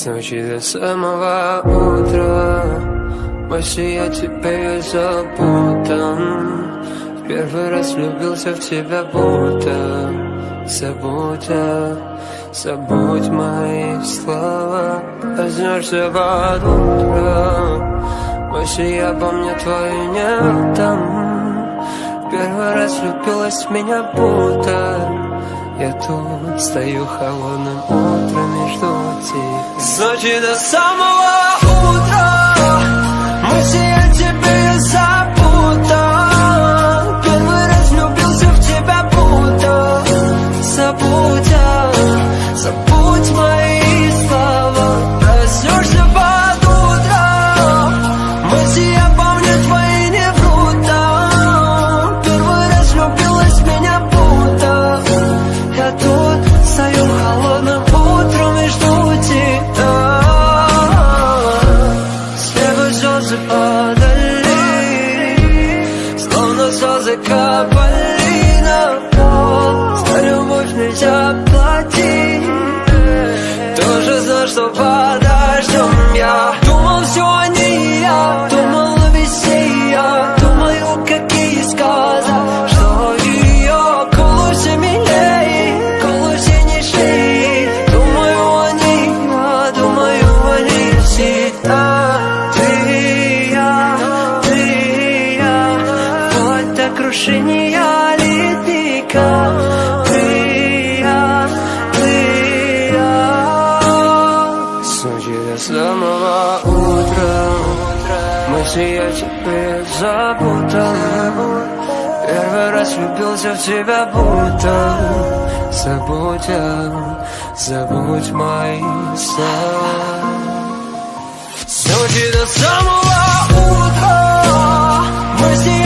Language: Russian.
С ночи до самого утра мысли о тебе запутан. В первый раз влюбился в тебя будто. Забудь мои слова. Проснешься под утро, мысли обо мне твои не там. В первый раз влюбилась в меня будто. Я тут стою холодным утром и жду тебя. С ночи до самого утра мысли о тебе запутан. Первый раз влюбился в тебя будто. Забудь мои слова. Проснешься под утро, мысли обо мне твои не врут. Первый раз влюбилась в меня будто. Я тут стою холодным утром и жду тебя. С неба слезы падали, словно слезы капали на пол. За любовь нельзя платить. Тоже знал, что подождем. Я думал, все о ней, я думал о весне. Я думаю, какие сказы, что ее колосе милей, колосе нежней. Думаю о ней, я думаю о ней всегда. Ты и я, вот до крушения ледника. С ночи до самого утра мысли о тебе запутан. Первый раз влюбился в тебя будто. Забудь мои слова. С ночи до самого утра мысли